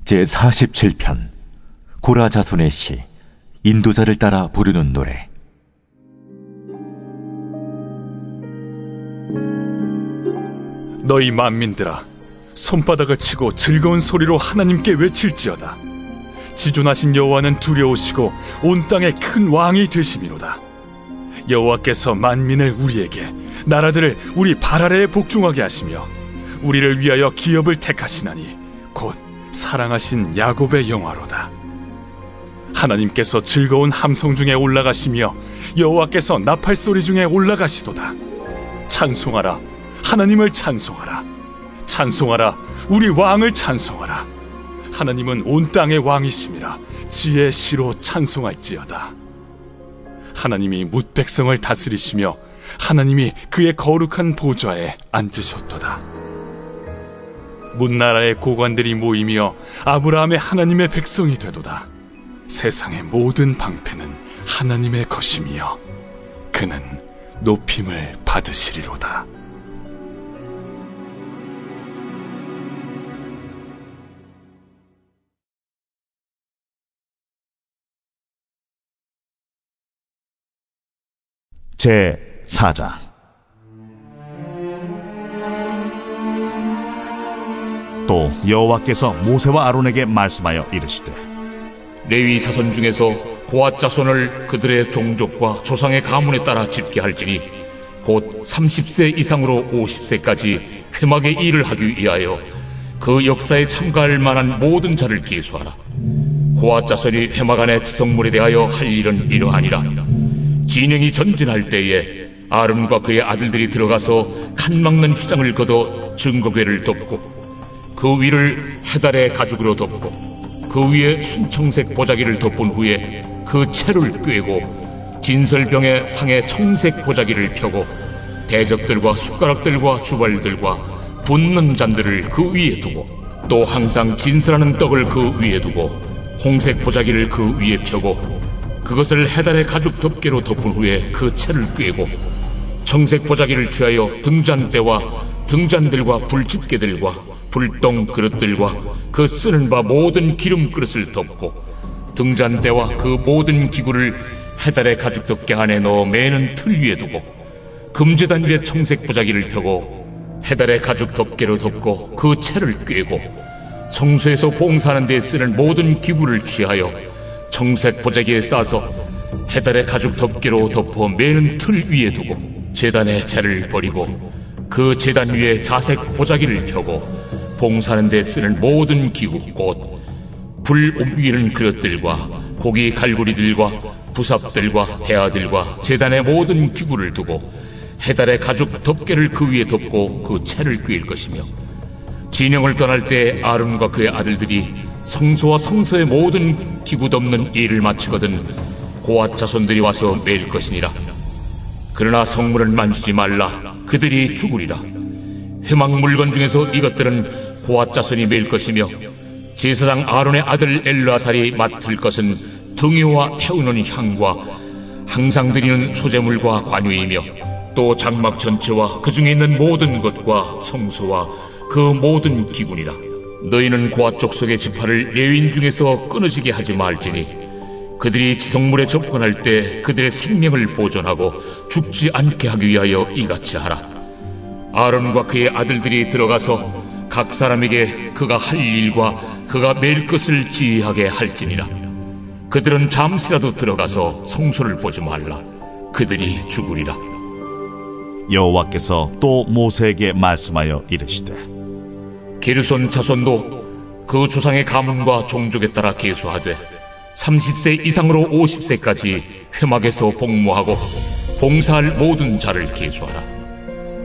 제47편 고라 자손의 시 인도자를 따라 부르는 노래. 너희 만민들아, 손바닥을 치고 즐거운 소리로 하나님께 외칠지어다. 지존하신 여호와는 두려우시고 온 땅의 큰 왕이 되심이로다. 여호와께서 만민을 우리에게, 나라들을 우리 발 아래에 복종하게 하시며 우리를 위하여 기업을 택하시나니 곧 사랑하신 야곱의 영화로다. 하나님께서 즐거운 함성 중에 올라가시며 여호와께서 나팔 소리 중에 올라가시도다. 찬송하라, 하나님을 찬송하라. 찬송하라, 우리 왕을 찬송하라. 하나님은 온 땅의 왕이심이라. 지혜의 시로 찬송할지어다. 하나님이 뭇 백성을 다스리시며 하나님이 그의 거룩한 보좌에 앉으셨도다. 문나라의 고관들이 모이며 아브라함의 하나님의 백성이 되도다. 세상의 모든 방패는 하나님의 것이며 그는 높임을 받으시리로다. 제4장. 또 여호와께서 모세와 아론에게 말씀하여 이르시되, 레위 자손 중에서 고앗 자손을 그들의 종족과 조상의 가문에 따라 집게 할지니 곧 30세 이상으로 50세까지 회막의 일을 하기 위하여 그 역사에 참가할 만한 모든 자를 계수하라. 고앗 자손이 회막 안의 지성물에 대하여 할 일은 이러하니라. 진영이 전진할 때에 아론과 그의 아들들이 들어가서 칸 막는 휘장을 걷어 증거궤를 덮고 그 위를 해달의 가죽으로 덮고 그 위에 순청색 보자기를 덮은 후에 그 채를 꿰고 진설병의 상에 청색 보자기를 펴고 대적들과 숟가락들과 주발들과 붓는 잔들을 그 위에 두고 또 항상 진설하는 떡을 그 위에 두고 홍색 보자기를 그 위에 펴고 그것을 해달의 가죽 덮개로 덮은 후에 그 채를 꿰고 청색 보자기를 취하여 등잔대와 등잔들과 불집게들과 불똥 그릇들과 그 쓰는 바 모든 기름 그릇을 덮고 등잔대와 그 모든 기구를 해달의 가죽 덮개 안에 넣어 매는 틀 위에 두고 금제단 위에 청색 보자기를 펴고 해달의 가죽 덮개로 덮고 그 채를 꿰고 성소에서 봉사하는 데 쓰는 모든 기구를 취하여 청색 보자기에 싸서 해달의 가죽 덮개로 덮어 매는 틀 위에 두고 제단의 채를 버리고 그 제단 위에 자색 보자기를 펴고 봉사하는 데 쓰는 모든 기구 곧 불 옮기는 그릇들과 고기 갈고리들과 부삽들과 대야들과 제단의 모든 기구를 두고 해달의 가죽 덮개를 그 위에 덮고 그 채를 꿰일 것이며 진영을 떠날 때 아론과 그의 아들들이 성소와 성소의 모든 기구 덮는 일을 마치거든 고앗 자손들이 와서 매일 것이니라. 그러나 성물은 만지지 말라. 그들이 죽으리라. 회막 물건 중에서 이것들은 고앗 자손이 매일 것이며 제사장 아론의 아들 엘르아살이 맡을 것은 등유와 태우는 향과 항상 드리는 소제물과 관유이며 또 장막 전체와 그 중에 있는 모든 것과 성소와 그 모든 기구니라. 너희는 고앗 족속의 지파를 레위인 중에서 끊어지게 하지 말지니 그들이 지성물에 접근할 때 그들의 생명을 보존하고 죽지 않게 하기 위하여 이같이 하라. 아론과 그의 아들들이 들어가서 각 사람에게 그가 할 일과 그가 맬 것을 지휘하게 할지니라. 그들은 잠시라도 들어가서 성소를 보지 말라. 그들이 죽으리라. 여호와께서 또 모세에게 말씀하여 이르시되, 게르손 자손도 그 조상의 가문과 종족에 따라 계수하되 30세 이상으로 50세까지 회막에서 복무하고 봉사할 모든 자를 계수하라.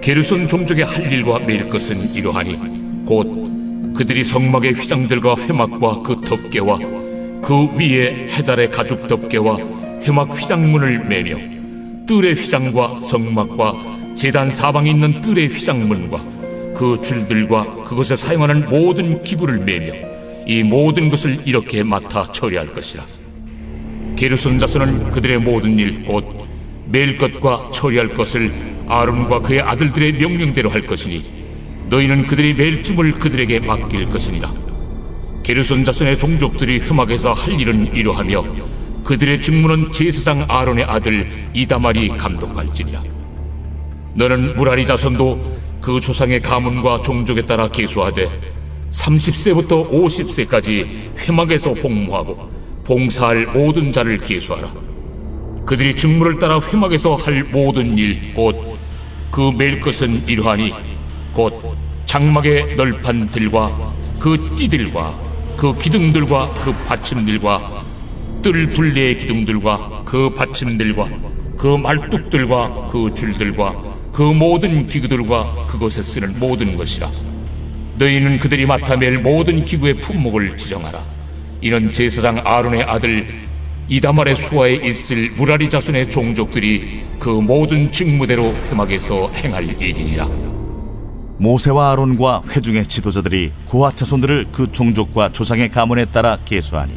게르손 종족의 할 일과 매일 것은 이러하니 곧 그들이 성막의 휘장들과 회막과 그 덮개와 그 위에 해달의 가죽 덮개와 회막 휘장문을 매며 뜰의 휘장과 성막과 제단 사방에 있는 뜰의 휘장문과 그 줄들과 그것에 사용하는 모든 기구를 매며 이 모든 것을 이렇게 맡아 처리할 것이라. 게르손 자손은 그들의 모든 일 곧 맬 것과 처리할 것을 아론과 그의 아들들의 명령대로 할 것이니 너희는 그들이 맬 쯤을 그들에게 맡길 것이니라. 게르손 자손의 종족들이 회막에서 할 일은 이러하며 그들의 직무는 제사장 아론의 아들 이다말이 감독할지니라. 너는 무라리 자손도 그 조상의 가문과 종족에 따라 계수하되 30세부터 50세까지 회막에서 복무하고 봉사할 모든 자를 계수하라. 그들이 직무를 따라 회막에서 할 모든 일 곧 그 맬 것은 이러하니 곧 장막의 널판 들과 그 띠들과 그 기둥들과 그 받침들과 뜰 둘레의 기둥들과 그 받침들과 그 말뚝들과 그 줄들과 그 모든 기구들과 그것에 쓰는 모든 것이라. 너희는 그들이 맡아 맬 모든 기구의 품목을 지정하라. 이는 제사장 아론의 아들 이다말의 수하에 있을 무라리 자손의 종족들이 그 모든 직무대로 회막에서 행할 일이니라. 모세와 아론과 회중의 지도자들이 고핫 자손들을 그 종족과 조상의 가문에 따라 계수하니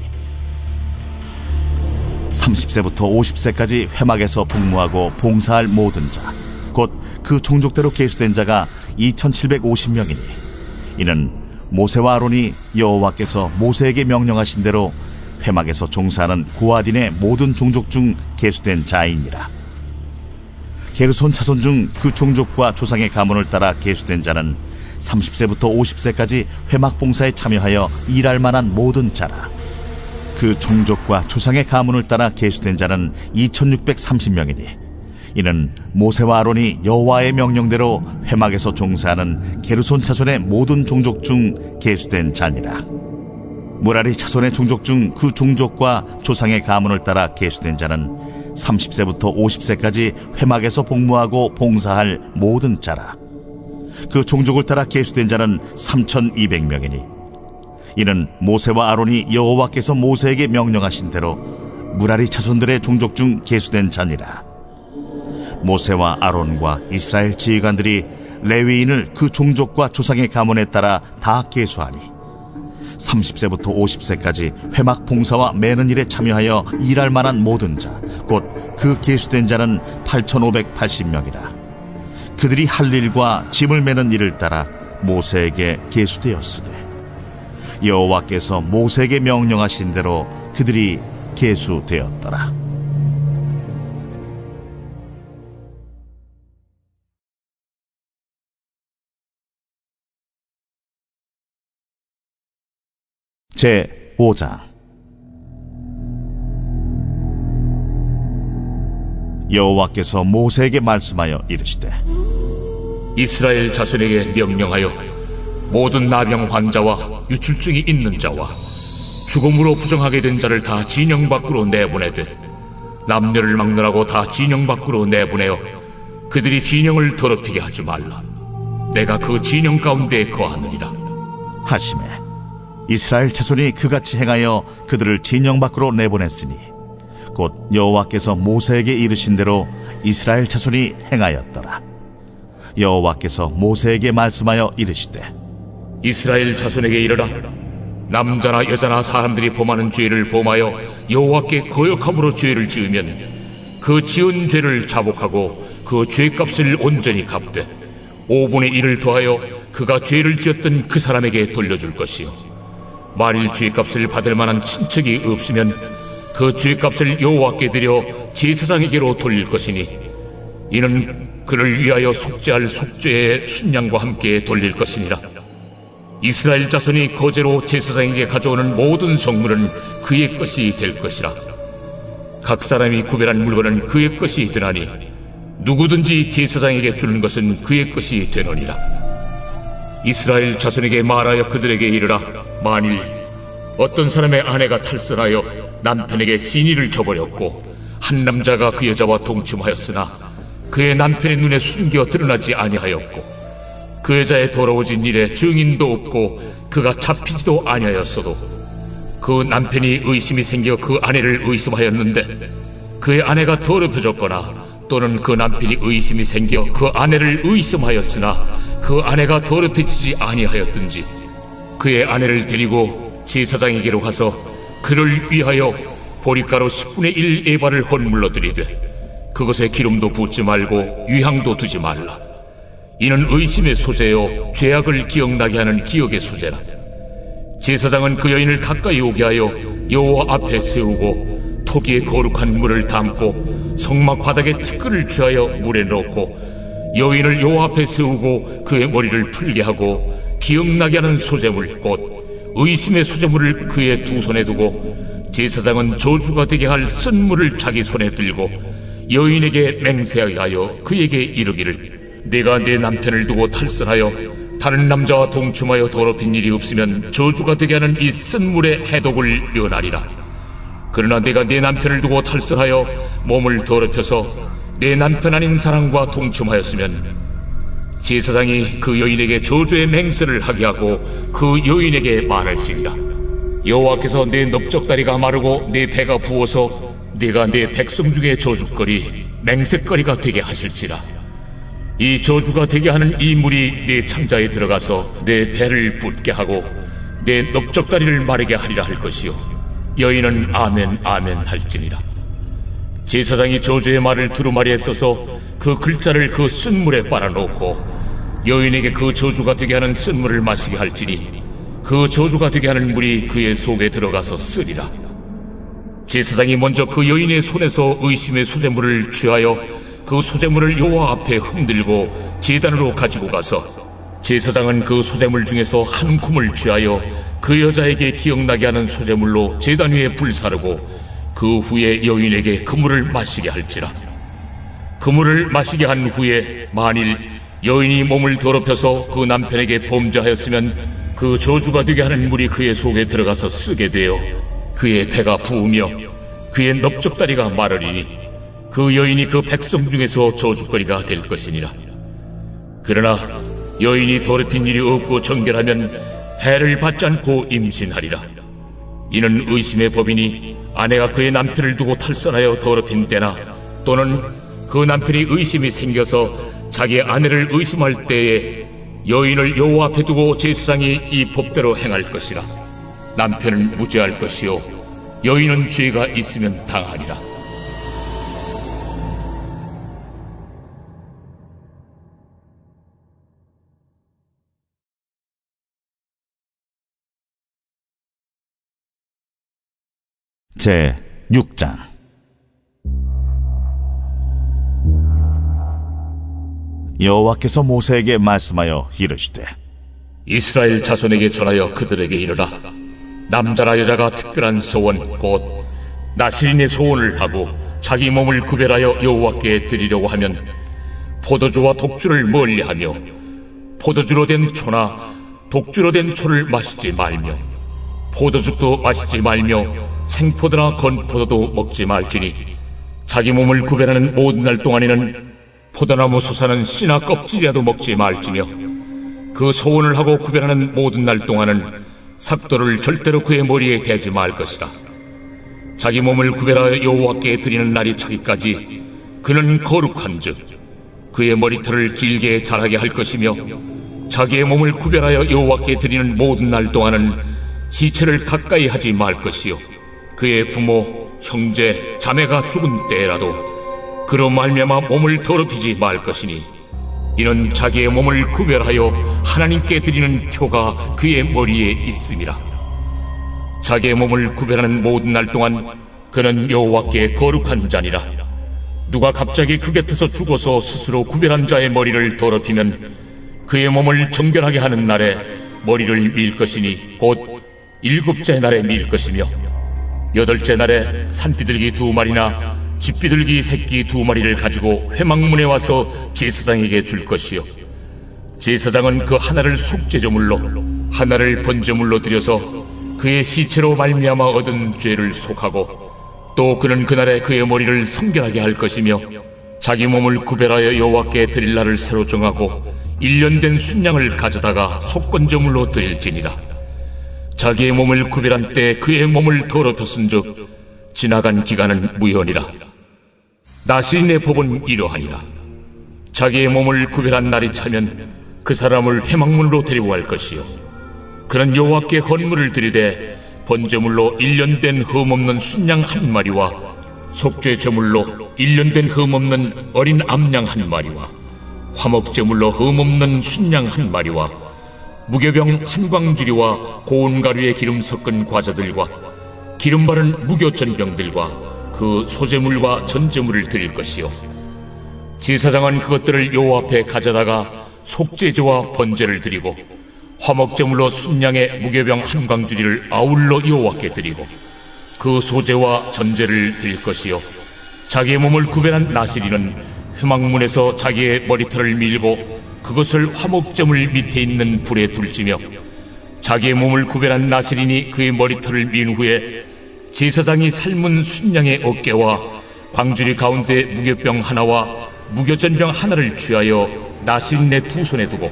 30세부터 50세까지 회막에서 복무하고 봉사할 모든 자 곧 그 종족대로 계수된 자가 2750명이니 이는 모세와 아론이 여호와께서 모세에게 명령하신 대로 회막에서 종사하는 고핫인의 모든 종족 중 계수된 자이니라. 게르손 자손 중 그 종족과 조상의 가문을 따라 계수된 자는 30세부터 50세까지 회막 봉사에 참여하여 일할 만한 모든 자라. 그 종족과 조상의 가문을 따라 계수된 자는 2630명이니 이는 모세와 아론이 여호와의 명령대로 회막에서 종사하는 게르손 자손의 모든 종족 중 계수된 자니라. 무라리 자손의 종족 중 그 종족과 조상의 가문을 따라 계수된 자는 30세부터 50세까지 회막에서 복무하고 봉사할 모든 자라. 그 종족을 따라 계수된 자는 3200명이니 이는 모세와 아론이 여호와께서 모세에게 명령하신 대로 무라리 자손들의 종족 중 계수된 자니라. 모세와 아론과 이스라엘 지휘관들이 레위인을 그 종족과 조상의 가문에 따라 다 계수하니 30세부터 50세까지 회막 봉사와 매는 일에 참여하여 일할 만한 모든 자 곧 그 계수된 자는 8580명이라. 그들이 할 일과 짐을 매는 일을 따라 모세에게 계수되었으되 여호와께서 모세에게 명령하신 대로 그들이 계수되었더라. 제 5장. 여호와께서 모세에게 말씀하여 이르시되 이스라엘 자손에게 명령하여 모든 나병 환자와 유출증이 있는 자와 죽음으로 부정하게 된 자를 다 진영 밖으로 내보내되 남녀를 막론하고 다 진영 밖으로 내보내어 그들이 진영을 더럽히게 하지 말라. 내가 그 진영 가운데에 거하느니라 하시매 이스라엘 자손이 그같이 행하여 그들을 진영 밖으로 내보냈으니 곧 여호와께서 모세에게 이르신 대로 이스라엘 자손이 행하였더라. 여호와께서 모세에게 말씀하여 이르시되 이스라엘 자손에게 이르라. 남자나 여자나 사람들이 범하는 죄를 범하여 여호와께 거역함으로 죄를 지으면 그 지은 죄를 자복하고 그 죄값을 온전히 갚되 5분의 1을 더하여 그가 죄를 지었던 그 사람에게 돌려줄 것이요 만일 죄값을 받을 만한 친척이 없으면 그 죄값을 여호와께 드려 제사장에게로 돌릴 것이니 이는 그를 위하여 속죄할 속죄의 순양과 함께 돌릴 것이니라. 이스라엘 자손이 거제로 제사장에게 가져오는 모든 성물은 그의 것이 될 것이라. 각 사람이 구별한 물건은 그의 것이 되나니 누구든지 제사장에게 주는 것은 그의 것이 되느니라. 이스라엘 자손에게 말하여 그들에게 이르라. 만일 어떤 사람의 아내가 탈선하여 남편에게 시니를 저버렸고 한 남자가 그 여자와 동침하였으나 그의 남편의 눈에 숨겨 드러나지 아니하였고 그 여자의 더러워진 일에 증인도 없고 그가 잡히지도 아니하였어도 그 남편이 의심이 생겨 그 아내를 의심하였는데 그의 아내가 더럽혀졌거나 또는 그 남편이 의심이 생겨 그 아내를 의심하였으나 그 아내가 더럽혀지지 아니하였든지 그의 아내를 데리고 제사장에게로 가서 그를 위하여 보리가루 10분의 1 에바를 헌물로 드리되 그것에 기름도 붓지 말고 유향도 두지 말라. 이는 의심의 소재요 죄악을 기억나게 하는 기억의 소재라. 제사장은 그 여인을 가까이 오게 하여 여호와 앞에 세우고 토기에 거룩한 물을 담고 성막 바닥에 티끌을 취하여 물에 넣고 여인을 여호와 앞에 세우고 그의 머리를 풀게 하고 기억나게 하는 소재물 곧 의심의 소재물을 그의 두 손에 두고 제사장은 저주가 되게 할 쓴물을 자기 손에 들고 여인에게 맹세하여 그에게 이르기를 내가 내 남편을 두고 탈선하여 다른 남자와 동침하여 더럽힌 일이 없으면 저주가 되게 하는 이 쓴물의 해독을 면하리라. 그러나 내가 내 남편을 두고 탈선하여 몸을 더럽혀서 내 남편 아닌 사람과 동침하였으면 제사장이 그 여인에게 저주의 맹세를 하게 하고 그 여인에게 말할지니라. 여호와께서 내 넓적다리가 마르고 내 배가 부어서 내가 내 백성 중에 저주거리 맹세거리가 되게 하실지라. 이 저주가 되게 하는 이 물이 내 창자에 들어가서 내 배를 붓게 하고 내 넓적다리를 마르게 하리라 할 것이요 여인은 아멘 아멘 할지니라. 제사장이 저주의 말을 두루마리에 써서 그 글자를 그 쓴물에 빨아놓고 여인에게 그 저주가 되게 하는 쓴물을 마시게 할지니 그 저주가 되게 하는 물이 그의 속에 들어가서 쓰리라. 제사장이 먼저 그 여인의 손에서 의심의 소재물을 취하여 그 소재물을 여호와 앞에 흔들고 제단으로 가지고 가서 제사장은 그 소재물 중에서 한 쿰을 취하여 그 여자에게 기억나게 하는 소재물로 제단 위에 불사르고 그 후에 여인에게 그 물을 마시게 할지라. 그 물을 마시게 한 후에 만일 여인이 몸을 더럽혀서 그 남편에게 범죄하였으면 그 저주가 되게 하는 물이 그의 속에 들어가서 쓰게 되어 그의 배가 부으며 그의 넓적다리가 마르리니 그 여인이 그 백성 중에서 저주거리가 될 것이니라. 그러나 여인이 더럽힌 일이 없고 정결하면 해를 받지 않고 임신하리라. 이는 의심의 법이니 아내가 그의 남편을 두고 탈선하여 더럽힌 때나 또는 그 남편이 의심이 생겨서 자기 아내를 의심할 때에 여인을 여호와 앞에 두고 제사장이 이 법대로 행할 것이라. 남편은 무죄할 것이요 여인은 죄가 있으면 당하리라. 제 6장. 여호와께서 모세에게 말씀하여 이르시되 이스라엘 자손에게 전하여 그들에게 이르라. 남자나 여자가 특별한 소원 곧 나실인의 소원을 하고 자기 몸을 구별하여 여호와께 드리려고 하면 포도주와 독주를 멀리하며 포도주로 된 초나 독주로 된 초를 마시지 말며 포도즙도 마시지 말며 생포도나 건포도도 먹지 말지니 자기 몸을 구별하는 모든 날 동안에는 포도나무 솟아는 씨나 껍질이라도 먹지 말지며 그 소원을 하고 구별하는 모든 날 동안은 삭도를 절대로 그의 머리에 대지 말 것이다. 자기 몸을 구별하여 여호와께 드리는 날이 차기까지 그는 거룩한즉 그의 머리털을 길게 자라게 할 것이며 자기의 몸을 구별하여 여호와께 드리는 모든 날 동안은 시체를 가까이 하지 말 것이요 그의 부모, 형제, 자매가 죽은 때라도 그로 말미암아 몸을 더럽히지 말 것이니 이는 자기의 몸을 구별하여 하나님께 드리는 표가 그의 머리에 있음이라. 자기의 몸을 구별하는 모든 날 동안 그는 여호와께 거룩한 자니라. 누가 갑자기 그 곁에서 죽어서 스스로 구별한 자의 머리를 더럽히면 그의 몸을 정결하게 하는 날에 머리를 밀 것이니 곧 7째 날에 밀 것이며 8째 날에 산비둘기 2마리나 집비둘기 새끼 2마리를 가지고 회막문에 와서 제사장에게 줄 것이요 제사장은 그 하나를 속죄제물로 하나를 번제물로 드려서 그의 시체로 말미암아 얻은 죄를 속하고 또 그는 그날에 그의 머리를 성결하게 할 것이며 자기 몸을 구별하여 여호와께 드릴 날을 새로 정하고 1년 된 순양을 가져다가 속건제물로 드릴지니라. 자기의 몸을 구별한 때 그의 몸을 더럽혔은즉 지나간 기간은 무효니라. 나실인의 법은 이러하니라. 자기의 몸을 구별한 날이 차면 그 사람을 회막문으로 데리고 갈 것이요 그는 여호와께 헌물을 드리되 번제물로 1년 된 흠없는 순양 1마리와 속죄 제물로 1년 된 흠없는 어린 암양 1마리와 화목제물로 흠없는 순양 1마리와 무교병 한광주리와 고운 가루에 기름 섞은 과자들과 기름 바른 무교전병들과 그 소제물과 전제물을 드릴 것이요, 제사장은 그것들을 여호와 앞에 가져다가 속죄제와 번제를 드리고 화목제물로 순양의 무교병 한광주리를 아울러 여호와께 드리고 그 소제와 전제를 드릴 것이요, 자기의 몸을 구별한 나시리는 회막문에서 자기의 머리털을 밀고 그것을 화목제물 밑에 있는 불에 둘지며, 자기의 몸을 구별한 나시린이 그의 머리털을 민 후에 제사장이 삶은 순양의 어깨와 광주리 가운데 무교병 하나와 무교전병 하나를 취하여 나시린의 두 손에 두고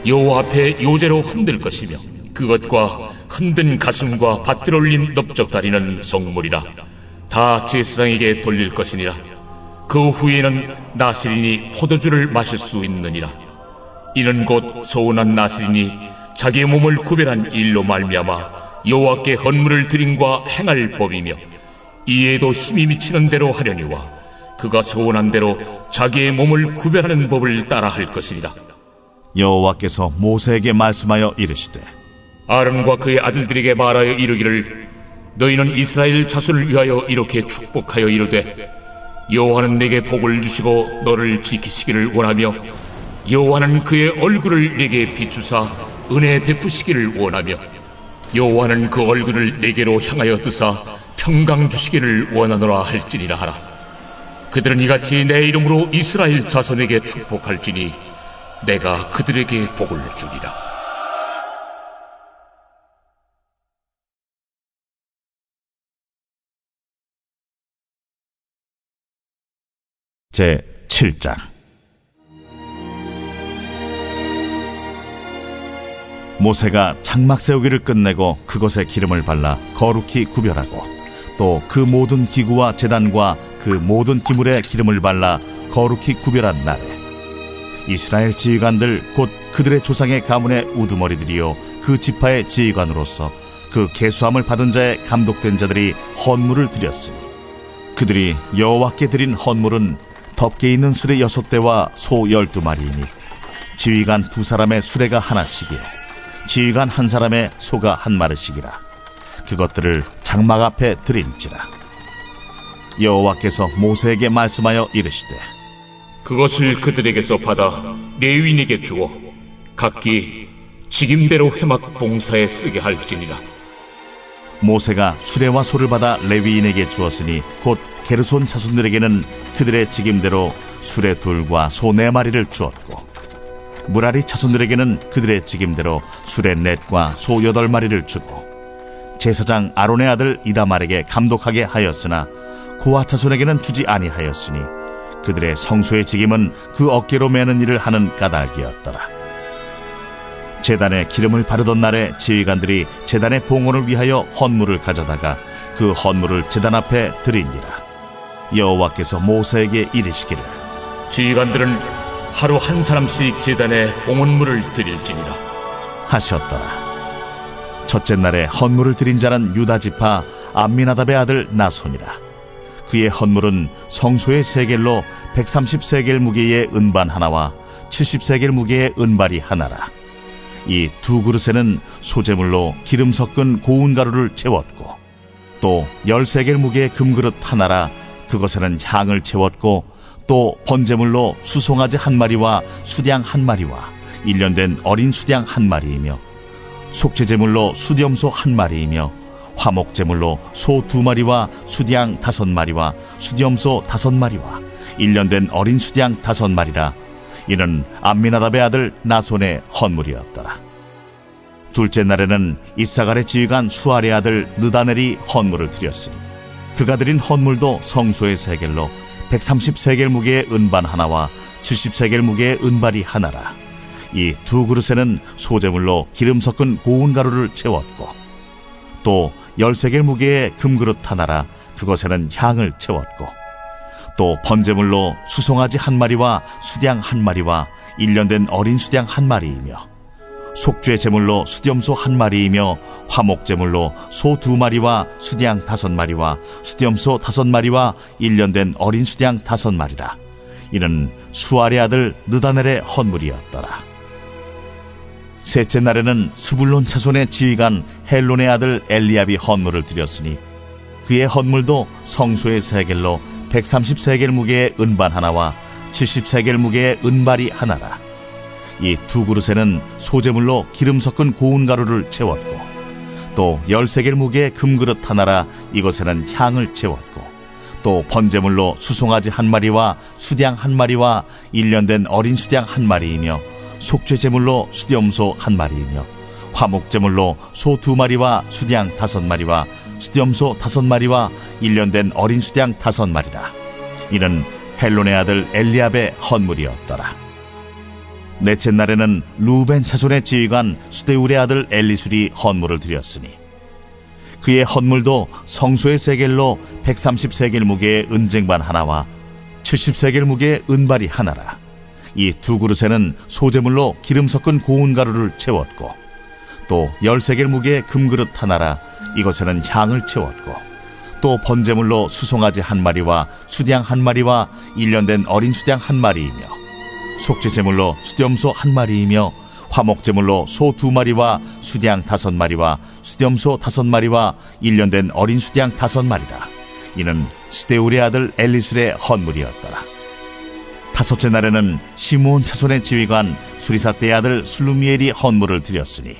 여호와 앞에 요제로 흔들 것이며, 그것과 흔든 가슴과 밭들 올린 넓적다리는 성물이라 다 제사장에게 돌릴 것이니라. 그 후에는 나시린이 포도주를 마실 수 있느니라. 이는 곧 소원한 나시린이 자기의 몸을 구별한 일로 말미암아 여호와께 헌물을 드림과 행할 법이며, 이에도 힘이 미치는 대로 하려니와 그가 소원한 대로 자기의 몸을 구별하는 법을 따라 할 것이니라. 여호와께서 모세에게 말씀하여 이르시되, 아론과 그의 아들들에게 말하여 이르기를, 너희는 이스라엘 자손을 위하여 이렇게 축복하여 이르되, 여호와는 내게 복을 주시고 너를 지키시기를 원하며, 여호와는 그의 얼굴을 내게 비추사 은혜 베푸시기를 원하며, 여호와는 그 얼굴을 내게로 향하여 드사 평강 주시기를 원하노라 할지니라 하라. 그들은 이같이 내 이름으로 이스라엘 자손에게 축복할지니 내가 그들에게 복을 주리라. 제 7장. 모세가 장막 세우기를 끝내고 그것에 기름을 발라 거룩히 구별하고, 또 그 모든 기구와 제단과 그 모든 기물에 기름을 발라 거룩히 구별한 날에 이스라엘 지휘관들 곧 그들의 조상의 가문의 우두머리들이요 그 지파의 지휘관으로서 그 계수함을 받은 자의 감독된 자들이 헌물을 드렸으니, 그들이 여호와께 드린 헌물은 덮개 있는 수레 6대와 소 12마리이니 지휘관 2사람의 수레가 하나씩이요 지휘관 1사람의 소가 1마리씩이라. 그것들을 장막 앞에 드린지라. 여호와께서 모세에게 말씀하여 이르시되, 그것을 그들에게서 받아 레위인에게 주어 각기 직임대로 회막 봉사에 쓰게 할지니라. 모세가 수레와 소를 받아 레위인에게 주었으니 곧 게르손 자손들에게는 그들의 직임대로 수레 2과 소 4마리를 주었고, 무라리 자손들에게는 그들의 직임대로 수레 4과 소 8마리를 주고, 제사장 아론의 아들 이다말에게 감독하게 하였으나 고아 자손에게는 주지 아니하였으니 그들의 성소의 직임은 그 어깨로 매는 일을 하는 까닭이었더라. 제단에 기름을 바르던 날에 지휘관들이 제단의 봉헌을 위하여 헌물을 가져다가 그 헌물을 제단 앞에 드리니라. 여호와께서 모세에게 이르시기를, 지휘관들은 하루 한 사람씩 제단에 봉헌물을 드릴지니라 하셨더라. 첫째 날에 헌물을 드린 자는 유다 지파 암미나답의 아들 나손이라. 그의 헌물은 성소의 세겔로 130세겔 무게의 은반 하나와 70세겔 무게의 은발이 하나라. 이 2그릇에는 소재물로 기름 섞은 고운 가루를 채웠고, 또 10세겔 무게의 금그릇 하나라. 그것에는 향을 채웠고, 또 번제물로 수송아지 1마리와 수양 1마리와 1년 된 어린 수양 1마리이며, 속죄제물로 수염소 1마리이며, 화목제물로 소 2마리와 수양 5마리와 수염소 5마리와 1년 된 어린 수양 5마리라. 이는 암미나답의 아들 나손의 헌물이었더라. 둘째 날에는 이사갈의 지휘관 수알의 아들 느다넬이 헌물을 드렸으니, 그가 드린 헌물도 성소의 세겔로 130세겔 무게의 은반 하나와 70세겔 무게의 은발이 하나라. 이 2그릇에는 소재물로 기름 섞은 고운 가루를 채웠고, 또 10세겔 무게의 금그릇 하나라. 그것에는 향을 채웠고, 또 번제물로 수송아지 1마리와 수양 1마리와 1년 된 어린 수양 1마리이며, 속죄 제물로 수염소 1마리이며, 화목제물로 소 2마리와 수양 5마리와 수염소 5마리와 1년 된 어린 수양 5마리라. 이는 수알의 아들 느다넬의 헌물이었더라. 셋째 날에는 스불론 자손의 지휘관 헬론의 아들 엘리압이 헌물을 드렸으니 그의 헌물도 성소의 세겔로 130세겔 무게의 은반 하나와 70세겔 무게의 은발이 하나라. 이 두 그릇에는 소재물로 기름 섞은 고운 가루를 채웠고 또 10세겔 무게의 금그릇 하나라. 이것에는 향을 채웠고 또 번제물로 수송아지 한 마리와 수양 한 마리와 1년 된 어린 수양 한 마리이며 속죄제물로 수염소 한 마리이며 화목제물로 소 2마리와 수양 5마리와 수염소 5마리와 1년 된 어린 수양 5마리라. 이는 헬론의 아들 엘리압의 헌물이었더라. 넷째 날에는 루벤 자손의 지휘관 수데울의 아들 엘리술이 헌물을 드렸으니 그의 헌물도 성소의 세겔로 130세겔 무게의 은쟁반 하나와 70세겔 무게의 은발이 하나라. 이 두 그릇에는 소재물로 기름 섞은 고운 가루를 채웠고 또 10세겔 무게의 금그릇 하나라. 이것에는 향을 채웠고 또 번제물로 수송아지 한 마리와 수양 한 마리와 1년 된 어린 수양 한 마리이며 속죄제물로 수염소 한 마리이며 화목제물로 소 2마리와 수양 5마리와 수염소 5마리와 1년 된 어린 수양 5마리라. 이는 스데울의 아들 엘리술의 헌물이었더라. 다섯째 날에는 시므온 자손의 지휘관 수리사떼의 아들 슬루미엘이 헌물을 드렸으니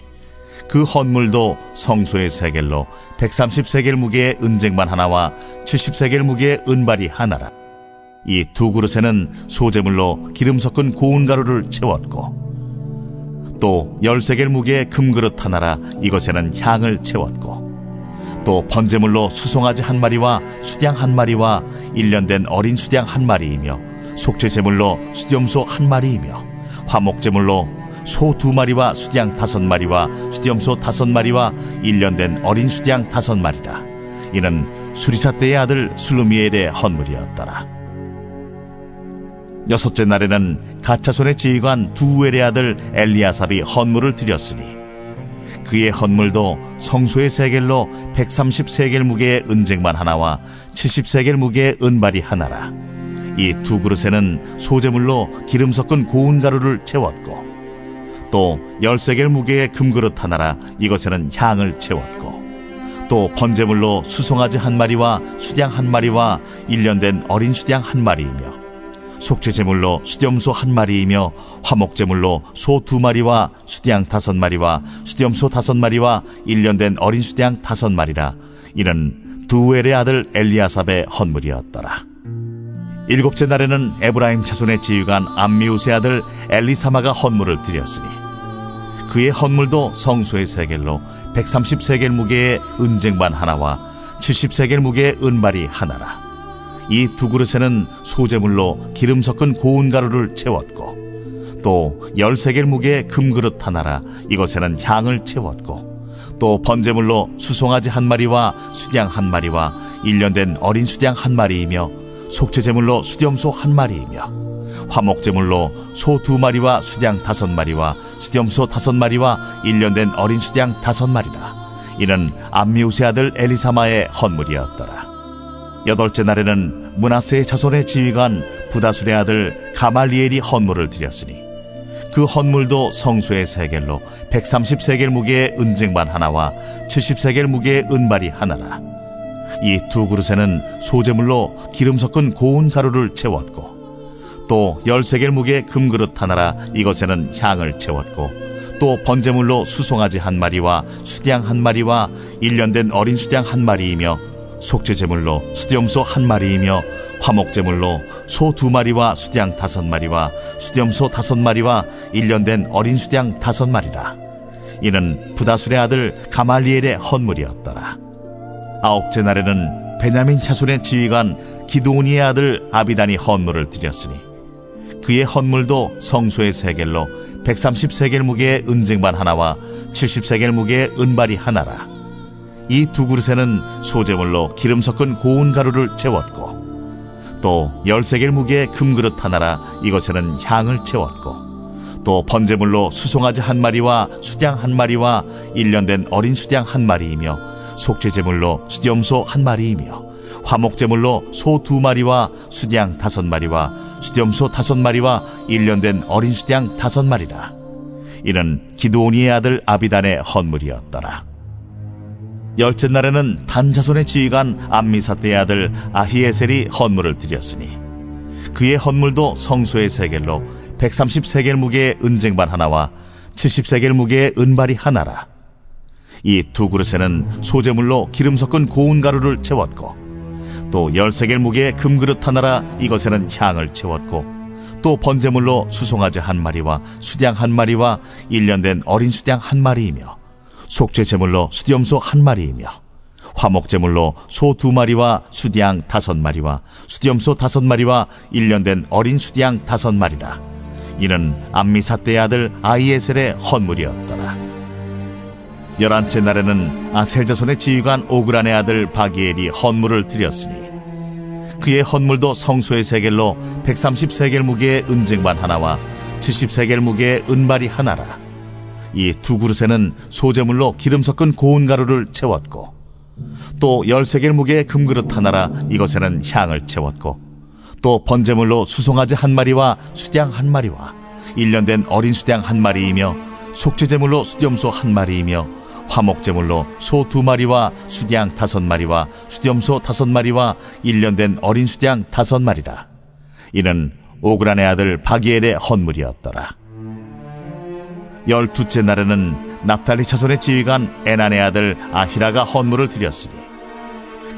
그 헌물도 성소의 세겔로 130세겔 무게의 은쟁반 하나와 70세겔 무게의 은발이 하나라. 이 두 그릇에는 소재물로 기름 섞은 고운 가루를 채웠고 또 10세겔 무게의 금그릇 하나라. 이것에는 향을 채웠고 또 번제물로 수송아지 한 마리와 수양 한 마리와 1년 된 어린 수양 한 마리이며 속죄제물로 수염소 한 마리이며 화목제물로 소 2마리와 수양 5마리와 수염소 5마리와 1년 된 어린 수양 5마리라. 이는 수리사떼의 아들 슬루미엘의 헌물이었더라. 여섯째 날에는 갓자손의 지휘관 두우엘의 아들 엘리아삽이 헌물을 드렸으니 그의 헌물도 성소의 세겔로 130세겔 무게의 은쟁반 하나와 70세겔 무게의 은발이 하나라. 이 두 그릇에는 소재물로 기름 섞은 고운 가루를 채웠고 또 10세겔 무게의 금그릇 하나라. 이것에는 향을 채웠고 또 번제물로 수송아지 한 마리와 수양 한 마리와 1년 된 어린 수양 한 마리이며 속죄제물로 수염소 한 마리이며 화목제물로 소 2마리와 수양 5마리와 수염소 5마리와 1년 된 어린 수양 5마리라. 이는 두우엘의 아들 엘리아삽의 헌물이었더라. 일곱째 날에는 에브라임 자손의 지휘관 암미우스의 아들 엘리사마가 헌물을 드렸으니 그의 헌물도 성소의 세겔로 130세겔 무게의 은쟁반 하나와 70세겔 무게의 은발이 하나라. 이 두 그릇에는 소재물로 기름 섞은 고운 가루를 채웠고 또 10세겔 무게의 금그릇 하나라. 이것에는 향을 채웠고 또 번제물로 수송아지 한 마리와 수양 한 마리와 1년 된 어린 수양 한 마리이며 속죄제물로 수염소 한 마리이며 화목제물로 소 2마리와 수양 5마리와 수염소 5마리와 1년 된 어린 수양 5마리라. 이는 암미우스의 아들 엘리사마의 헌물이었더라. 여덟째 날에는 므낫세의 자손의 지휘관 부다술의 아들 가말리엘이 헌물을 드렸으니 그 헌물도 성소의 세겔로 130세겔 무게의 은쟁반 하나와 70세겔 무게의 은발이 하나라. 이 두 그릇에는 소재물로 기름 섞은 고운 가루를 채웠고 또 10세겔 무게의 금그릇 하나라. 이것에는 향을 채웠고 또 번제물로 수송아지 한 마리와 수양 한 마리와 1년 된 어린 수양 한 마리이며 속죄제물로 수염소 한 마리이며 화목제물로 소 2마리와 수양 5마리와 수염소 5마리와 1년 된 어린 수양 5마리라. 이는 부다술의 아들 가말리엘의 헌물이었더라. 아홉째 날에는 베냐민 자손의 지휘관 기드오니의 아들 아비단이 헌물을 드렸으니 그의 헌물도 성소의 세겔로 130세겔 무게의 은쟁반 하나와 70세겔 무게의 은발이 하나라. 이 두 그릇에는 소재물로 기름 섞은 고운 가루를 채웠고 또 10세겔 무게의 금그릇 하나라. 이것에는 향을 채웠고 또 번제물로 수송아지 한 마리와 수양 한 마리와 1년 된 어린 수양 한 마리이며 속죄제물로 수염소 한 마리이며 화목제물로 소 2마리와 수양 5마리와 수염소 5마리와 1년 된 어린 수양 5마리라. 이는 기드온이의 아들 아비단의 헌물이었더라. 열째 날에는 단 자손의 지휘관 암미사대의 아들 아히에셀이 헌물을 드렸으니 그의 헌물도 성소의 세겔로 130세겔 무게의 은쟁반 하나와 70세겔 무게의 은발이 하나라. 이 두 그릇에는 소재물로 기름 섞은 고운 가루를 채웠고 또 10세겔 무게의 금그릇 하나라. 이것에는 향을 채웠고 또 번제물로 수송아지 한 마리와 수양 한 마리와 1년 된 어린 수양 한 마리이며 속죄 제물로 수염소 한 마리이며 화목 제물로 소 2마리와 수양 5마리와 수염소 5마리와 1년 된 어린 수양 5마리라. 이는 암미사대의 아들 아히에셀의 헌물이었더라. 11째 날에는 아셀 자손의 지휘관 오그란의 아들 바기엘이 헌물을 드렸으니 그의 헌물도 성소의 세겔로 130세겔 무게의 은쟁반 하나와 70세겔 무게의 은발이 하나라. 이 두 그릇에는 소재물로 기름 섞은 고운 가루를 채웠고 또 10세겔 무게의 금그릇 하나라. 이것에는 향을 채웠고 또 번제물로 수송아지 한 마리와 수양 한 마리와 1년 된 어린 수양 한 마리이며 속죄제물로 수염소 한 마리이며 화목제물로 소 2마리와 수양 5마리와 수염소 5마리와 1년 된 어린 수양 5마리라. 이는 오그란의 아들 바기엘의 헌물이었더라. 12째 날에는 납달리 자손의 지휘관 에난의 아들 아히라가 헌물을 드렸으니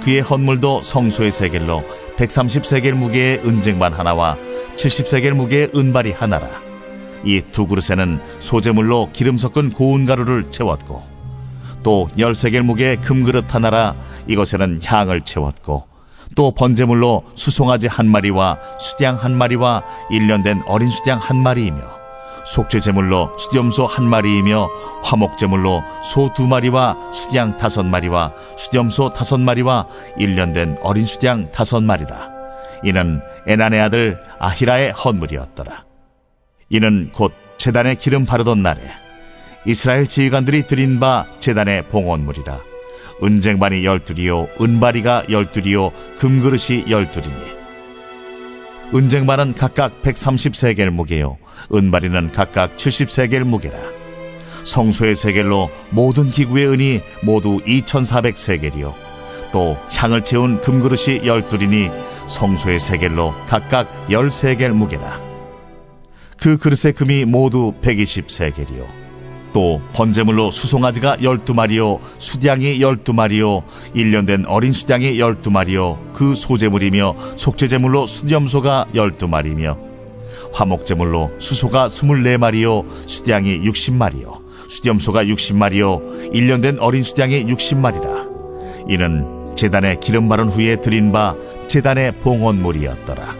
그의 헌물도 성소의 세겔로 130세겔 무게의 은쟁반 하나와 70세겔 무게의 은발이 하나라. 이 두 그릇에는 소재물로 기름 섞은 고운 가루를 채웠고 또 10세겔 무게의 금그릇 하나라. 이것에는 향을 채웠고 또 번제물로 수송아지 한 마리와 수양 한 마리와 1년 된 어린 수양 한 마리이며 속죄제물로 수염소 한 마리이며 화목제물로 소 2마리와 수양 5마리와 수염소 5마리와 1년 된 어린 수양 5마리라. 이는 에난의 아들 아히라의 헌물이었더라. 이는 곧 제단에 기름 바르던 날에 이스라엘 지휘관들이 드린 바 제단의 봉헌물이라. 은쟁반이 12이요 은바리가 12이요 금그릇이 12이니 은쟁반은 각각 130세겔 무게요 은바리는 각각 70세겔 무게라. 성소의 세겔로 모든 기구의 은이 모두 2400세겔이요 또 향을 채운 금그릇이 12이니 성소의 세겔로 각각 10세겔 무게라. 그 그릇의 금이 모두 120세겔이요 또 번제물로 수송아지가 12마리요 수양이 12마리요 1년 된 어린 수양이 12마리요 그 소제물이며 속죄제물로 수염소가 12마리며 화목제물로 수소가 24마리요 수양이 60마리요 수염소가 60마리요 1년 된 어린 수양이 60마리라. 이는 제단에 기름 바른 후에 드린 바 제단의 봉헌물이었더라.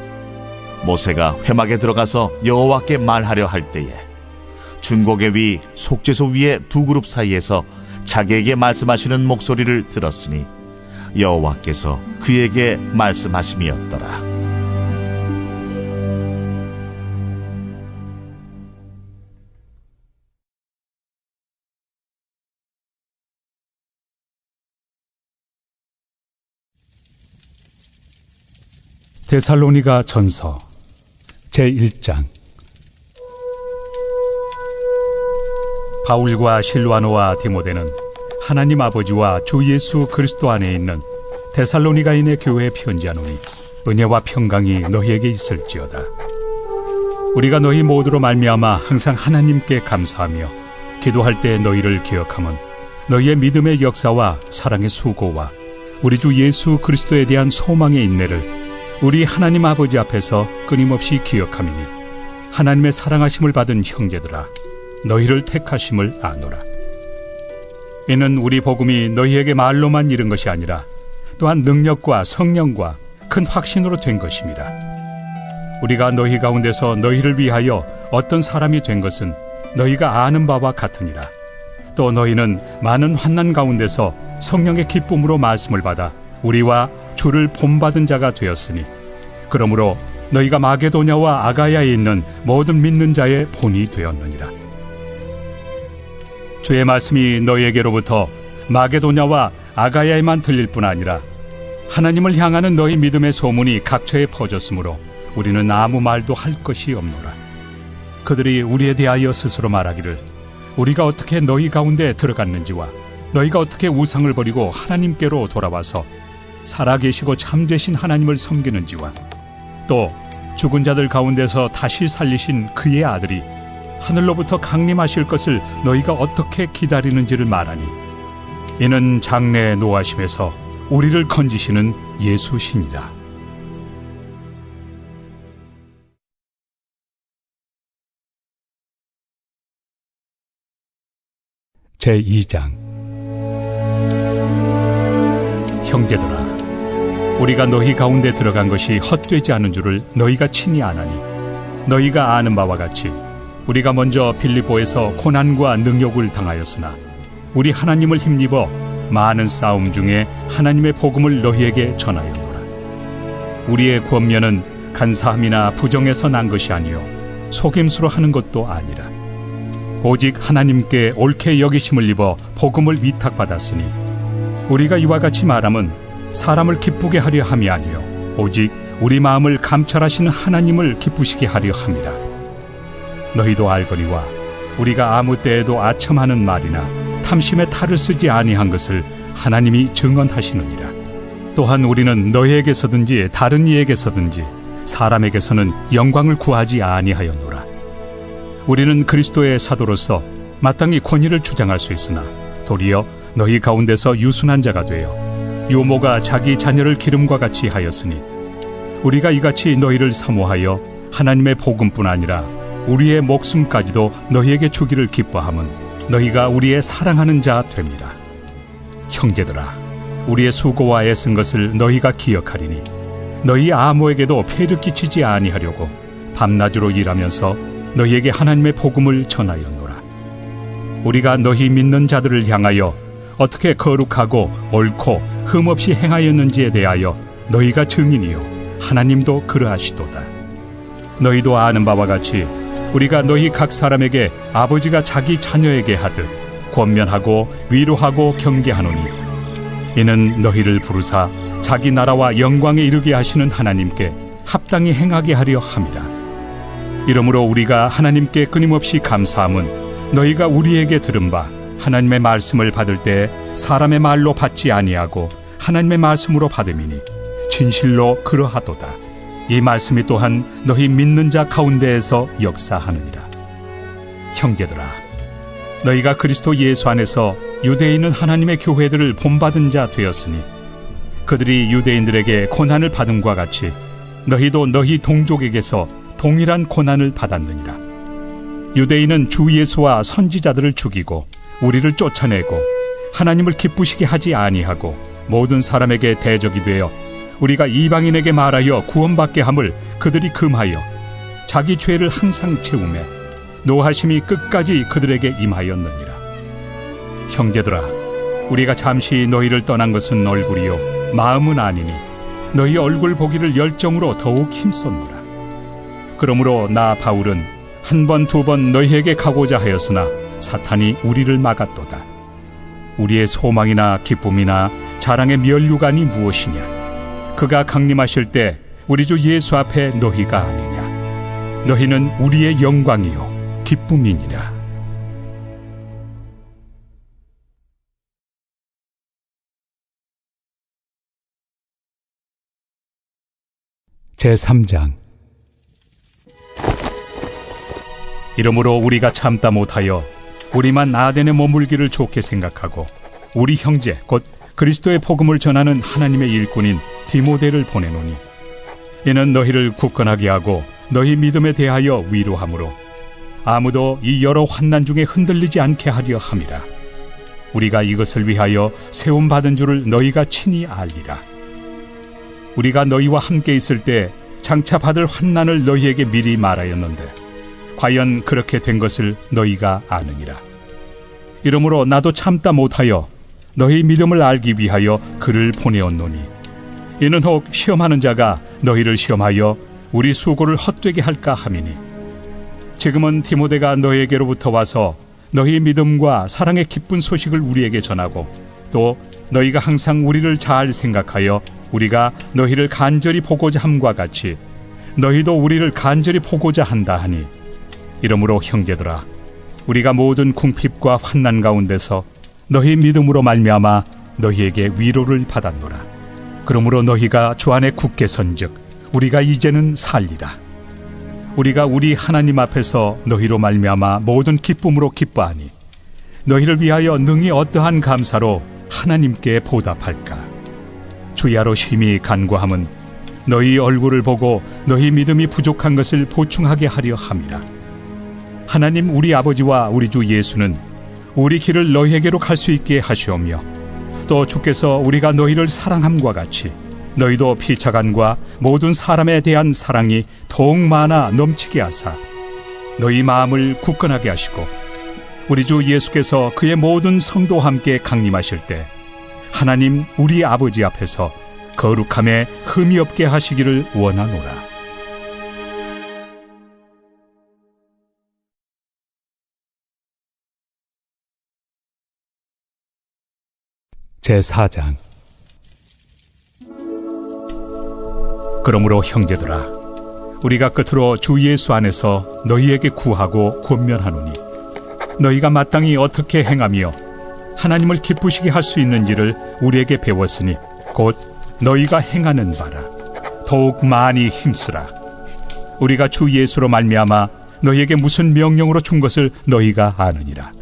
모세가 회막에 들어가서 여호와께 말하려 할 때에 중곡의 위 속죄소 위에 두 그룹 사이에서 자기에게 말씀하시는 목소리를 들었으니 여호와께서 그에게 말씀하심이었더라. 데살로니가 전서 제1장. 바울과 실와노와 디모데는 하나님 아버지와 주 예수 그리스도 안에 있는 데살로니가인의 교회에 편지하노니 은혜와 평강이 너희에게 있을지어다. 우리가 너희 모두로 말미암아 항상 하나님께 감사하며 기도할 때 너희를 기억함은 너희의 믿음의 역사와 사랑의 수고와 우리 주 예수 그리스도에 대한 소망의 인내를 우리 하나님 아버지 앞에서 끊임없이 기억함이니 하나님의 사랑하심을 받은 형제들아 너희를 택하심을 아노라. 이는 우리 복음이 너희에게 말로만 이른 것이 아니라 또한 능력과 성령과 큰 확신으로 된 것임이라. 우리가 너희 가운데서 너희를 위하여 어떤 사람이 된 것은 너희가 아는 바와 같으니라. 또 너희는 많은 환난 가운데서 성령의 기쁨으로 말씀을 받아 우리와 주를 본받은 자가 되었으니 그러므로 너희가 마게도냐와 아가야에 있는 모든 믿는 자의 본이 되었느니라. 주의 말씀이 너희에게로부터 마게도냐와 아가야에만 들릴 뿐 아니라 하나님을 향하는 너희 믿음의 소문이 각처에 퍼졌으므로 우리는 아무 말도 할 것이 없노라. 그들이 우리에 대하여 스스로 말하기를 우리가 어떻게 너희 가운데 들어갔는지와 너희가 어떻게 우상을 버리고 하나님께로 돌아와서 살아계시고 참되신 하나님을 섬기는지와 또 죽은 자들 가운데서 다시 살리신 그의 아들이 하늘로부터 강림하실 것을 너희가 어떻게 기다리는지를 말하니 이는 장래의 노하심에서 우리를 건지시는 예수시니라. 제2장. 형제들아, 우리가 너희 가운데 들어간 것이 헛되지 않은 줄을 너희가 친히 아나니 너희가 아는 바와 같이 우리가 먼저 빌립보에서 고난과 능욕을 당하였으나 우리 하나님을 힘입어 많은 싸움 중에 하나님의 복음을 너희에게 전하였노라. 우리의 권면은 간사함이나 부정에서 난 것이 아니요 속임수로 하는 것도 아니라 오직 하나님께 옳게 여기심을 입어 복음을 위탁받았으니 우리가 이와 같이 말함은 사람을 기쁘게 하려 함이 아니요 오직 우리 마음을 감찰하시는 하나님을 기쁘시게 하려 함이라. 너희도 알거니와 우리가 아무 때에도 아첨하는 말이나 탐심의 탈을 쓰지 아니한 것을 하나님이 증언하시느니라. 또한 우리는 너희에게서든지 다른 이에게서든지 사람에게서는 영광을 구하지 아니하였노라. 우리는 그리스도의 사도로서 마땅히 권위를 주장할 수 있으나 도리어 너희 가운데서 유순한 자가 되어 요모가 자기 자녀를 기름과 같이 하였으니 우리가 이같이 너희를 사모하여 하나님의 복음뿐 아니라 우리의 목숨까지도 너희에게 주기를 기뻐함은 너희가 우리의 사랑하는 자 됨이라. 형제들아, 우리의 수고와 애쓴 것을 너희가 기억하리니 너희 아무에게도 폐를 끼치지 아니하려고 밤낮으로 일하면서 너희에게 하나님의 복음을 전하였노라. 우리가 너희 믿는 자들을 향하여 어떻게 거룩하고 옳고 흠없이 행하였는지에 대하여 너희가 증인이요 하나님도 그러하시도다. 너희도 아는 바와 같이 우리가 너희 각 사람에게 아버지가 자기 자녀에게 하듯 권면하고 위로하고 경계하노니 이는 너희를 부르사 자기 나라와 영광에 이르게 하시는 하나님께 합당히 행하게 하려 함이라. 이러므로 우리가 하나님께 끊임없이 감사함은 너희가 우리에게 들은 바 하나님의 말씀을 받을 때 사람의 말로 받지 아니하고 하나님의 말씀으로 받음이니 진실로 그러하도다. 이 말씀이 또한 너희 믿는 자 가운데에서 역사하느니라. 형제들아, 너희가 그리스도 예수 안에서 유대에 있는 하나님의 교회들을 본받은 자 되었으니 그들이 유대인들에게 고난을 받음과 같이 너희도 너희 동족에게서 동일한 고난을 받았느니라. 유대인은 주 예수와 선지자들을 죽이고 우리를 쫓아내고 하나님을 기쁘시게 하지 아니하고 모든 사람에게 대적이 되어 우리가 이방인에게 말하여 구원받게 함을 그들이 금하여 자기 죄를 항상 채우매 노하심이 끝까지 그들에게 임하였느니라. 형제들아, 우리가 잠시 너희를 떠난 것은 얼굴이요 마음은 아니니 너희 얼굴 보기를 열정으로 더욱 힘썼노라. 그러므로 나 바울은 한 번 두 번 너희에게 가고자 하였으나 사탄이 우리를 막았도다. 우리의 소망이나 기쁨이나 자랑의 면류관이 무엇이냐? 그가 강림하실 때 우리 주 예수 앞에 너희가 아니냐? 너희는 우리의 영광이요 기쁨이니라. 제3장. 이러므로 우리가 참다 못하여 우리만 아덴에 머물기를 좋게 생각하고 우리 형제 곧 그리스도의 복음을 전하는 하나님의 일꾼인 디모데를 보내노니 이는 너희를 굳건하게 하고 너희 믿음에 대하여 위로하므로 아무도 이 여러 환난 중에 흔들리지 않게 하려 함이라. 우리가 이것을 위하여 세움받은 줄을 너희가 친히 알리라. 우리가 너희와 함께 있을 때 장차 받을 환난을 너희에게 미리 말하였는데 과연 그렇게 된 것을 너희가 아느니라. 이러므로 나도 참다 못하여 너희 믿음을 알기 위하여 그를 보내었노니 이는 혹 시험하는 자가 너희를 시험하여 우리 수고를 헛되게 할까 함이니 지금은 디모데가 너희에게로부터 와서 너희 믿음과 사랑의 기쁜 소식을 우리에게 전하고 또 너희가 항상 우리를 잘 생각하여 우리가 너희를 간절히 보고자 함과 같이 너희도 우리를 간절히 보고자 한다 하니 이러므로 형제들아, 우리가 모든 궁핍과 환난 가운데서 너희 믿음으로 말미암아 너희에게 위로를 받았노라. 그러므로 너희가 주 안에 굳게 선즉 우리가 이제는 살리라. 우리가 우리 하나님 앞에서 너희로 말미암아 모든 기쁨으로 기뻐하니 너희를 위하여 능히 어떠한 감사로 하나님께 보답할까. 주야로 심히 간구함은 너희 얼굴을 보고 너희 믿음이 부족한 것을 보충하게 하려 함이라. 하나님 우리 아버지와 우리 주 예수는 우리 길을 너희에게로 갈 수 있게 하시오며 또 주께서 우리가 너희를 사랑함과 같이 너희도 피차간과 모든 사람에 대한 사랑이 더욱 많아 넘치게 하사 너희 마음을 굳건하게 하시고 우리 주 예수께서 그의 모든 성도와 함께 강림하실 때 하나님 우리 아버지 앞에서 거룩함에 흠이 없게 하시기를 원하노라. 제4장. 그러므로 형제들아, 우리가 끝으로 주 예수 안에서 너희에게 구하고 권면하노니 너희가 마땅히 어떻게 행하며 하나님을 기쁘시게 할 수 있는지를 우리에게 배웠으니 곧 너희가 행하는 바라. 더욱 많이 힘쓰라. 우리가 주 예수로 말미암아 너희에게 무슨 명령으로 준 것을 너희가 아느니라.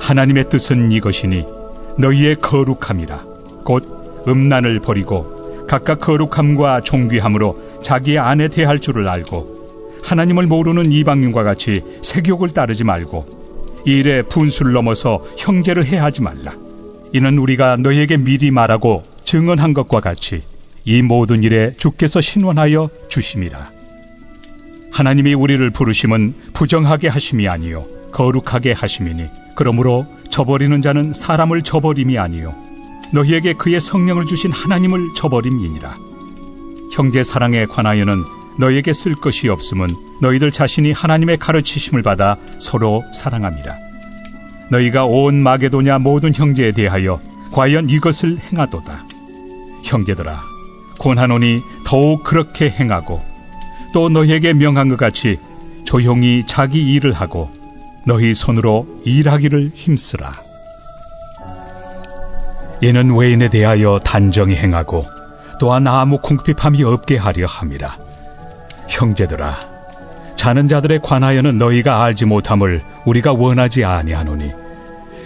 하나님의 뜻은 이것이니 너희의 거룩함이라. 곧 음란을 버리고 각각 거룩함과 존귀함으로 자기 안에 대할 줄을 알고 하나님을 모르는 이방인과 같이 세욕을 따르지 말고 이 일에 분수를 넘어서 형제를 해하지 말라. 이는 우리가 너희에게 미리 말하고 증언한 것과 같이 이 모든 일에 주께서 신원하여 주심이라. 하나님이 우리를 부르심은 부정하게 하심이 아니요 거룩하게 하심이니 그러므로 저버리는 자는 사람을 저버림이 아니요 너희에게 그의 성령을 주신 하나님을 저버림이니라. 형제 사랑에 관하여는 너희에게 쓸 것이 없음은 너희들 자신이 하나님의 가르치심을 받아 서로 사랑함이라. 너희가 온 마게도냐 모든 형제에 대하여 과연 이것을 행하도다. 형제들아, 권하노니 더욱 그렇게 행하고 또 너희에게 명한 것 같이 조용히 자기 일을 하고 너희 손으로 일하기를 힘쓰라. 이는 외인에 대하여 단정히 행하고 또한 아무 궁핍함이 없게 하려 함이라. 형제들아, 자는 자들에 관하여는 너희가 알지 못함을 우리가 원하지 아니하노니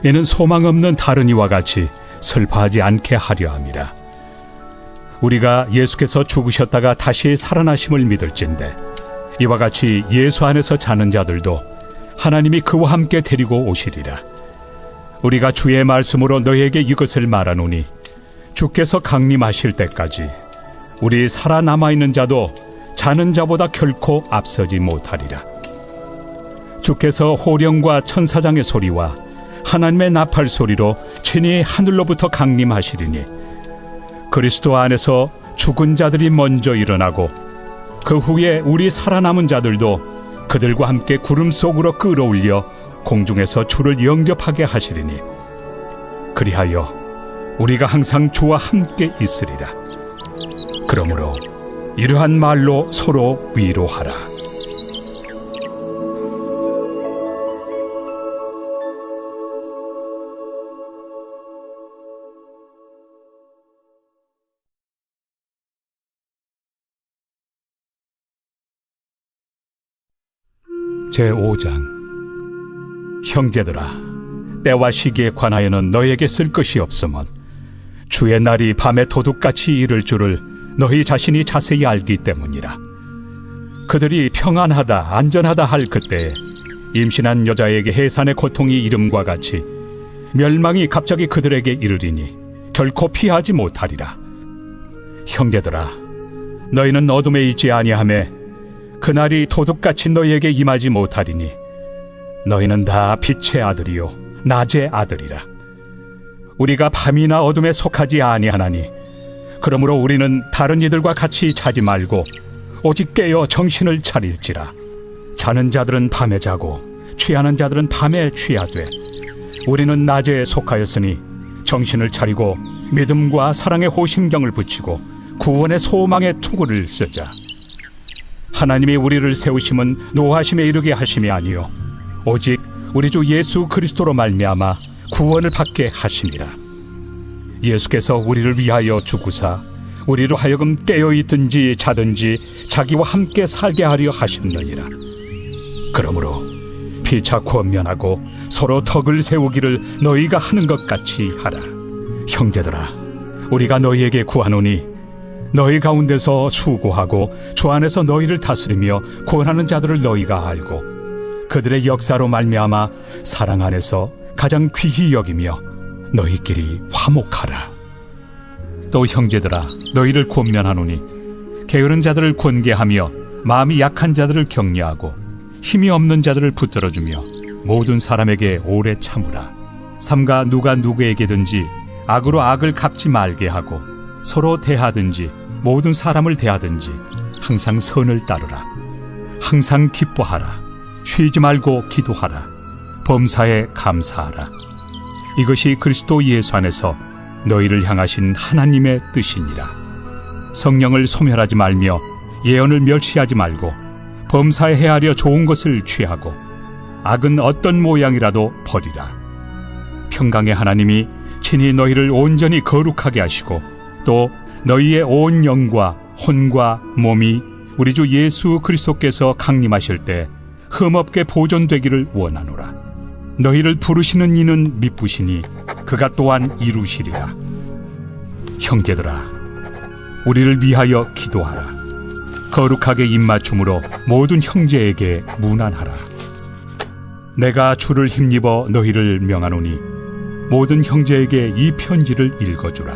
이는 소망 없는 다른 이와 같이 슬퍼하지 않게 하려 함이라. 우리가 예수께서 죽으셨다가 다시 살아나심을 믿을진대 이와 같이 예수 안에서 자는 자들도 하나님이 그와 함께 데리고 오시리라. 우리가 주의 말씀으로 너희에게 이것을 말하노니 주께서 강림하실 때까지 우리 살아남아있는 자도 자는 자보다 결코 앞서지 못하리라. 주께서 호령과 천사장의 소리와 하나님의 나팔 소리로 친히 하늘로부터 강림하시리니 그리스도 안에서 죽은 자들이 먼저 일어나고 그 후에 우리 살아남은 자들도 그들과 함께 구름 속으로 끌어올려 공중에서 주를 영접하게 하시리니 그리하여 우리가 항상 주와 함께 있으리라. 그러므로 이러한 말로 서로 위로하라. 제5장. 형제들아, 때와 시기에 관하여는 너희에게 쓸 것이 없으면 주의 날이 밤에 도둑같이 이를 줄을 너희 자신이 자세히 알기 때문이라. 그들이 평안하다 안전하다 할 그때에 임신한 여자에게 해산의 고통이 이름과 같이 멸망이 갑자기 그들에게 이르리니 결코 피하지 못하리라. 형제들아, 너희는 어둠에 있지 아니하매 그날이 도둑같이 너희에게 임하지 못하리니 너희는 다 빛의 아들이요 낮의 아들이라. 우리가 밤이나 어둠에 속하지 아니하나니 그러므로 우리는 다른 이들과 같이 자지 말고 오직 깨어 정신을 차릴지라. 자는 자들은 밤에 자고 취하는 자들은 밤에 취하되 우리는 낮에 속하였으니 정신을 차리고 믿음과 사랑의 호심경을 붙이고 구원의 소망의 투구를 쓰자. 하나님이 우리를 세우심은 노하심에 이르게 하심이 아니요 오직 우리 주 예수 그리스도로 말미암아 구원을 받게 하심이라. 예수께서 우리를 위하여 죽으사 우리로 하여금 깨어있든지 자든지 자기와 함께 살게 하려 하셨느니라. 그러므로 피차 권면하고 서로 덕을 세우기를 너희가 하는 것 같이 하라. 형제들아, 우리가 너희에게 구하노니 너희 가운데서 수고하고 주 안에서 너희를 다스리며 권하는 자들을 너희가 알고 그들의 역사로 말미암아 사랑 안에서 가장 귀히 여기며 너희끼리 화목하라. 또 형제들아, 너희를 권면하노니 게으른 자들을 권계하며 마음이 약한 자들을 격려하고 힘이 없는 자들을 붙들어주며 모든 사람에게 오래 참으라. 삼가 누가 누구에게든지 악으로 악을 갚지 말게 하고 서로 대하든지 모든 사람을 대하든지 항상 선을 따르라. 항상 기뻐하라. 쉬지 말고 기도하라. 범사에 감사하라. 이것이 그리스도 예수 안에서 너희를 향하신 하나님의 뜻이니라. 성령을 소멸하지 말며 예언을 멸시하지 말고 범사에 헤아려 좋은 것을 취하고 악은 어떤 모양이라도 버리라. 평강의 하나님이 친히 너희를 온전히 거룩하게 하시고 또 너희의 온 영과 혼과 몸이 우리 주 예수 그리스도께서 강림하실 때 흠없게 보존되기를 원하노라. 너희를 부르시는 이는 미쁘시니 그가 또한 이루시리라. 형제들아, 우리를 위하여 기도하라. 거룩하게 입맞춤으로 모든 형제에게 문안하라. 내가 주를 힘입어 너희를 명하노니 모든 형제에게 이 편지를 읽어주라.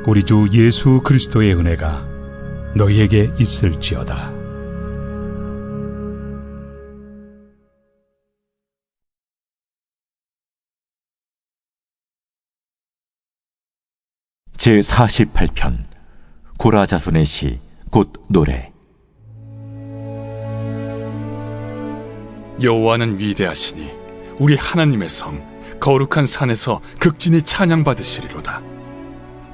우리 주 예수 그리스도의 은혜가 너희에게 있을지어다. 제48편 고라 자손의 시 곧 노래. 여호와는 위대하시니 우리 하나님의 성 거룩한 산에서 극진히 찬양받으시리로다.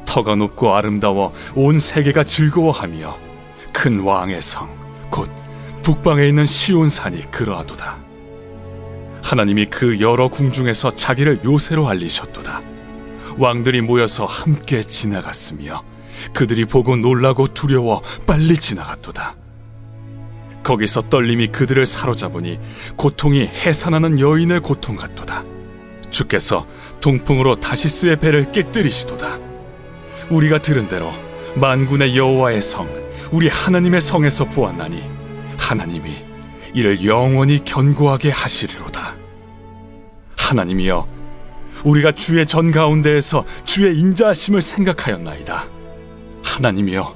터가 높고 아름다워 온 세계가 즐거워하며 큰 왕의 성 곧 북방에 있는 시온산이 그러하도다. 하나님이 그 여러 궁중에서 자기를 요새로 알리셨도다. 왕들이 모여서 함께 지나갔으며 그들이 보고 놀라고 두려워 빨리 지나갔도다. 거기서 떨림이 그들을 사로잡으니 고통이 해산하는 여인의 고통 같도다. 주께서 동풍으로 다시스의 배를 깨뜨리시도다. 우리가 들은 대로 만군의 여호와의 성 우리 하나님의 성에서 보았나니 하나님이 이를 영원히 견고하게 하시리로다. 하나님이여, 우리가 주의 전 가운데에서 주의 인자하심을 생각하였나이다. 하나님이여,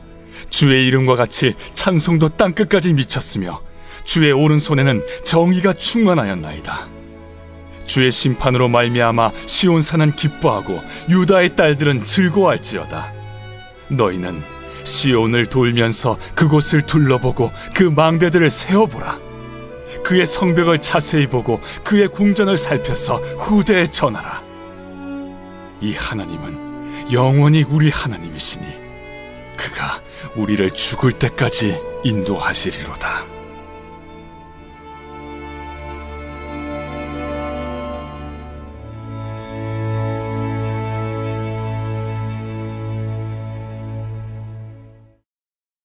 주의 이름과 같이 찬송도 땅끝까지 미쳤으며 주의 오른손에는 정의가 충만하였나이다. 주의 심판으로 말미암아 시온산은 기뻐하고 유다의 딸들은 즐거워할지어다. 너희는 시온을 돌면서 그곳을 둘러보고 그 망대들을 세어보라. 그의 성벽을 자세히 보고 그의 궁전을 살펴서 후대에 전하라. 이 하나님은 영원히 우리 하나님이시니 그가 우리를 죽을 때까지 인도하시리로다.